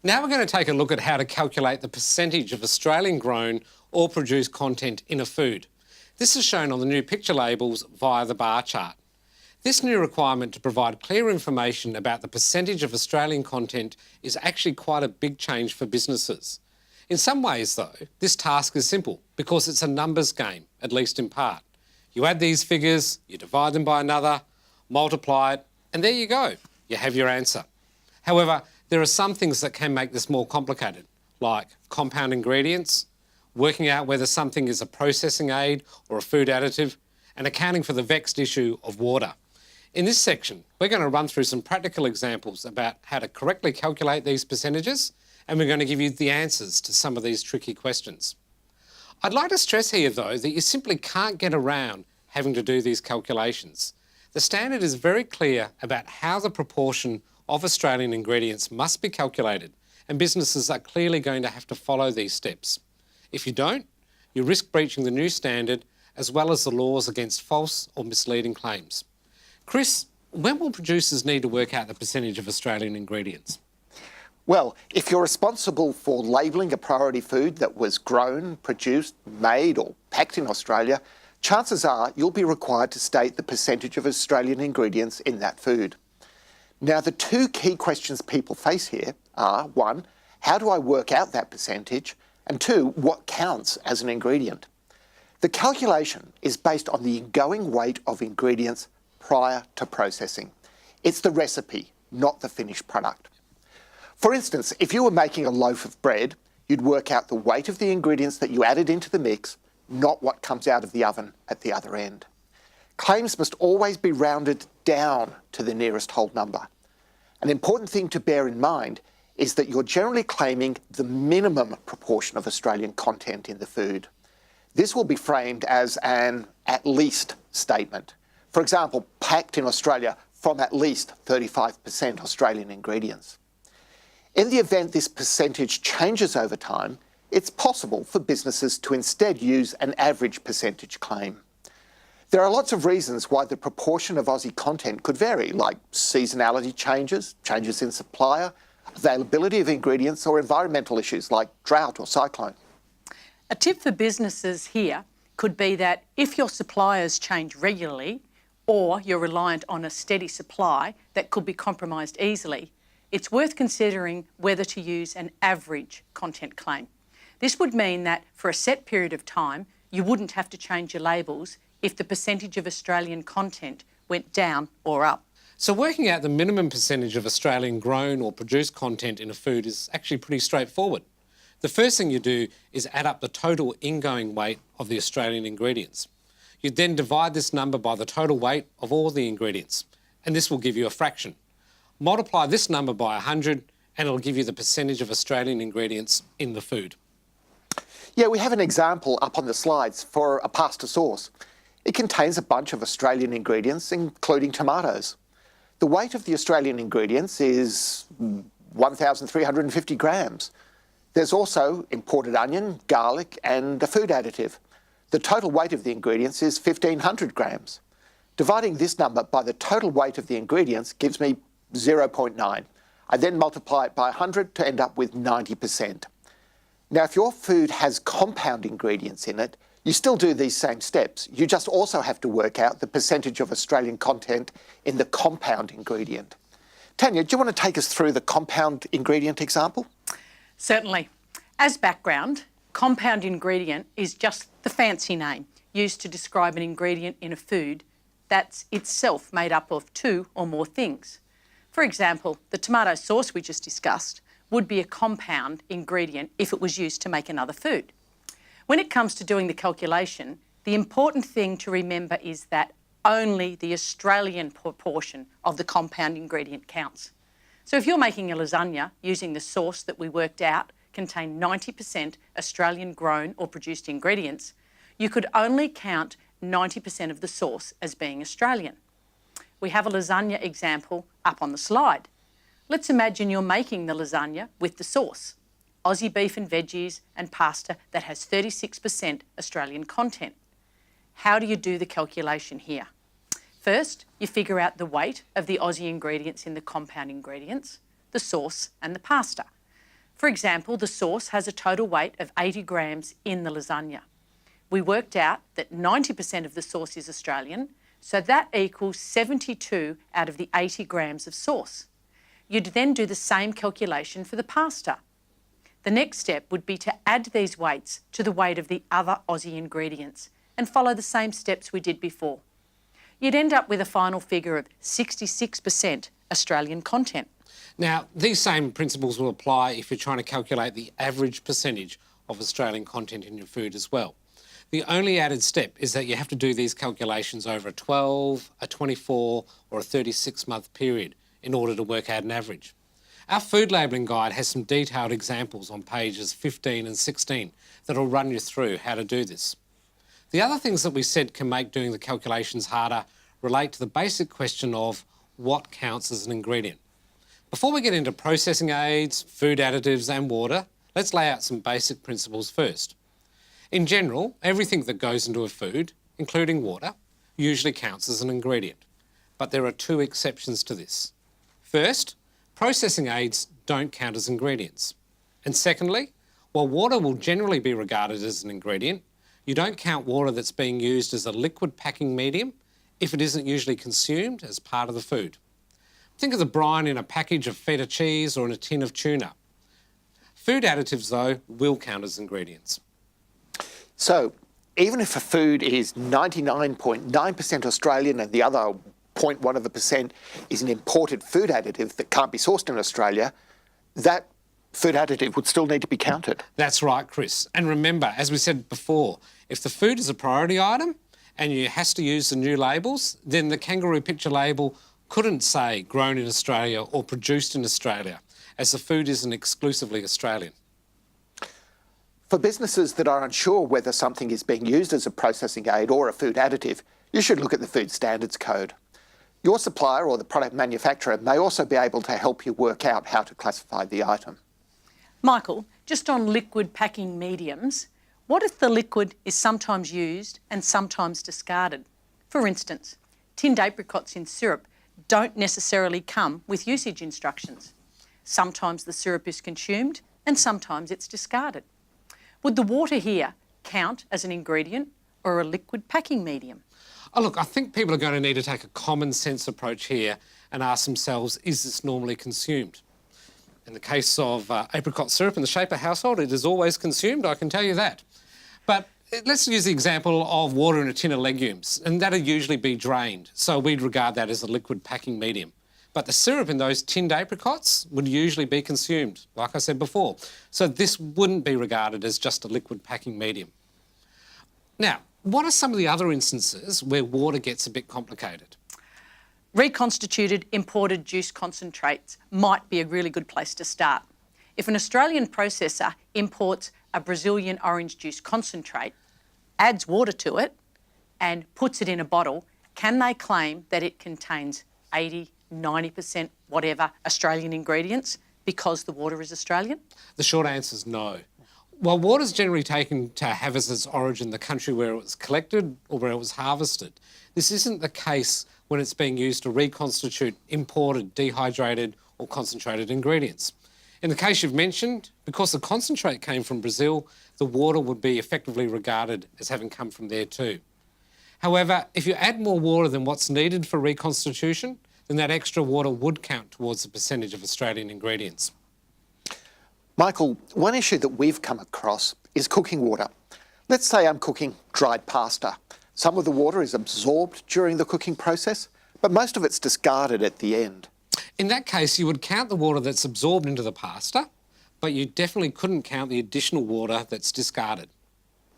Now we're going to take a look at how to calculate the percentage of Australian grown or produced content in a food. This is shown on the new picture labels via the bar chart. This new requirement to provide clear information about the percentage of Australian content is actually quite a big change for businesses. In some ways though, this task is simple because it's a numbers game, at least in part. You add these figures, you divide them by another, multiply it, and there you go, you have your answer. However, there are some things that can make this more complicated, like compound ingredients, working out whether something is a processing aid or a food additive, and accounting for the vexed issue of water. In this section, we're going to run through some practical examples about how to correctly calculate these percentages, and we're going to give you the answers to some of these tricky questions. I'd like to stress here, though, that you simply can't get around having to do these calculations. The standard is very clear about how the proportion of Australian ingredients must be calculated, and businesses are clearly going to have to follow these steps. If you don't, you risk breaching the new standard as well as the laws against false or misleading claims. Chris, when will producers need to work out the percentage of Australian ingredients? Well, if you're responsible for labelling a priority food that was grown, produced, made or packed in Australia, chances are you'll be required to state the percentage of Australian ingredients in that food. Now, the two key questions people face here are, one, how do I work out that percentage? And two, what counts as an ingredient? The calculation is based on the ingoing weight of ingredients prior to processing. It's the recipe, not the finished product. For instance, if you were making a loaf of bread, you'd work out the weight of the ingredients that you added into the mix, not what comes out of the oven at the other end. Claims must always be rounded down to the nearest whole number. An important thing to bear in mind is that you're generally claiming the minimum proportion of Australian content in the food. This will be framed as an at least statement. For example, packed in Australia from at least 35% Australian ingredients. In the event this percentage changes over time, it's possible for businesses to instead use an average percentage claim. There are lots of reasons why the proportion of Aussie content could vary, like seasonality changes, changes in supplier, availability of ingredients, or environmental issues like drought or cyclone. A tip for businesses here could be that if your suppliers change regularly or you're reliant on a steady supply that could be compromised easily, it's worth considering whether to use an average content claim. This would mean that for a set period of time, you wouldn't have to change your labels if the percentage of Australian content went down or up. So working out the minimum percentage of Australian grown or produced content in a food is actually pretty straightforward. The first thing you do is add up the total ingoing weight of the Australian ingredients. You then divide this number by the total weight of all the ingredients, and this will give you a fraction. Multiply this number by 100 and it'll give you the percentage of Australian ingredients in the food. Yeah, we have an example up on the slides for a pasta sauce. It contains a bunch of Australian ingredients, including tomatoes. The weight of the Australian ingredients is 1,350 grams. There's also imported onion, garlic, and a food additive. The total weight of the ingredients is 1,500 grams. Dividing this number by the total weight of the ingredients gives me 0.9. I then multiply it by 100 to end up with 90%. Now, if your food has compound ingredients in it, you still do these same steps. You just also have to work out the percentage of Australian content in the compound ingredient. Tanya, do you want to take us through the compound ingredient example? Certainly. As background, compound ingredient is just the fancy name used to describe an ingredient in a food that's itself made up of two or more things. For example, the tomato sauce we just discussed would be a compound ingredient if it was used to make another food. When it comes to doing the calculation, the important thing to remember is that only the Australian proportion of the compound ingredient counts. So if you're making a lasagna using the sauce that we worked out contain 90% Australian grown or produced ingredients, you could only count 90% of the sauce as being Australian. We have a lasagna example up on the slide. Let's imagine you're making the lasagna with the sauce, Aussie beef and veggies and pasta that has 36% Australian content. How do you do the calculation here? First, you figure out the weight of the Aussie ingredients in the compound ingredients, the sauce and the pasta. For example, the sauce has a total weight of 80 grams in the lasagna. We worked out that 90% of the sauce is Australian, so that equals 72 out of the 80 grams of sauce. You'd then do the same calculation for the pasta. The next step would be to add these weights to the weight of the other Aussie ingredients and follow the same steps we did before. You'd end up with a final figure of 66% Australian content. Now, these same principles will apply if you're trying to calculate the average percentage of Australian content in your food as well. The only added step is that you have to do these calculations over a 12, a 24 or a 36-month period in order to work out an average. Our food labelling guide has some detailed examples on pages 15 and 16 that will run you through how to do this. The other things that we said can make doing the calculations harder relate to the basic question of what counts as an ingredient. Before we get into processing aids, food additives and water, let's lay out some basic principles first. In general, everything that goes into a food, including water, usually counts as an ingredient. But there are two exceptions to this. First, processing aids don't count as ingredients. And secondly, while water will generally be regarded as an ingredient, you don't count water that's being used as a liquid packing medium if it isn't usually consumed as part of the food. Think of the brine in a package of feta cheese or in a tin of tuna. Food additives, though, will count as ingredients. So, even if a food is 99.9% Australian and the other 0.1% is an imported food additive that can't be sourced in Australia, that food additive would still need to be counted. That's right, Chris. And remember, as we said before, if the food is a priority item and you has to use the new labels, then the kangaroo picture label couldn't say grown in Australia or produced in Australia, as the food isn't exclusively Australian. For businesses that are unsure whether something is being used as a processing aid or a food additive, you should look at the Food Standards Code. Your supplier or the product manufacturer may also be able to help you work out how to classify the item. Michael, just on liquid packing mediums, what if the liquid is sometimes used and sometimes discarded? For instance, tinned apricots in syrup don't necessarily come with usage instructions. Sometimes the syrup is consumed and sometimes it's discarded. Would the water here count as an ingredient or a liquid packing medium? Oh, look, I think people are going to need to take a common sense approach here and ask themselves, is this normally consumed? In the case of apricot syrup in the Shaper household, it is always consumed, I can tell you that. But let's use the example of water in a tin of legumes, and that'd usually be drained, so we'd regard that as a liquid packing medium. But the syrup in those tinned apricots would usually be consumed, like I said before. So this wouldn't be regarded as just a liquid packing medium. Now, what are some of the other instances where water gets a bit complicated? Reconstituted imported juice concentrates might be a really good place to start. If an Australian processor imports a Brazilian orange juice concentrate, adds water to it and puts it in a bottle, can they claim that it contains 80, 90%, whatever, Australian ingredients because the water is Australian? The short answer is no. While water is generally taken to have as its origin the country where it was collected or where it was harvested, this isn't the case when it's being used to reconstitute imported, dehydrated or concentrated ingredients. In the case you've mentioned, because the concentrate came from Brazil, the water would be effectively regarded as having come from there too. However, if you add more water than what's needed for reconstitution, then that extra water would count towards the percentage of Australian ingredients. Michael, one issue that we've come across is cooking water. Let's say I'm cooking dried pasta. Some of the water is absorbed during the cooking process, but most of it's discarded at the end. In that case, you would count the water that's absorbed into the pasta, but you definitely couldn't count the additional water that's discarded.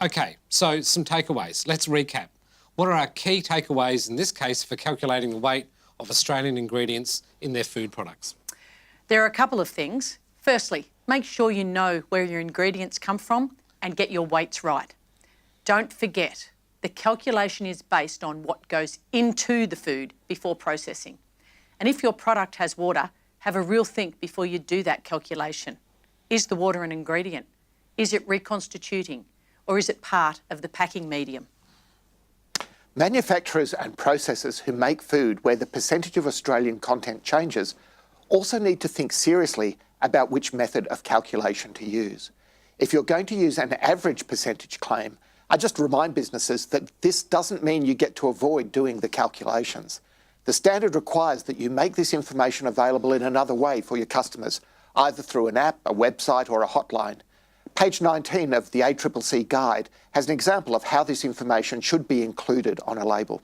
Okay, so some takeaways. Let's recap. What are our key takeaways in this case for calculating the weight of Australian ingredients in their food products? There are a couple of things. Firstly, make sure you know where your ingredients come from and get your weights right. Don't forget, the calculation is based on what goes into the food before processing. And if your product has water, have a real think before you do that calculation. Is the water an ingredient? Is it reconstituting? Or is it part of the packing medium? Manufacturers and processors who make food where the percentage of Australian content changes also need to think seriously about which method of calculation to use. If you're going to use an average percentage claim, I just remind businesses that this doesn't mean you get to avoid doing the calculations. The standard requires that you make this information available in another way for your customers, either through an app, a website or a hotline. Page 19 of the ACCC guide has an example of how this information should be included on a label.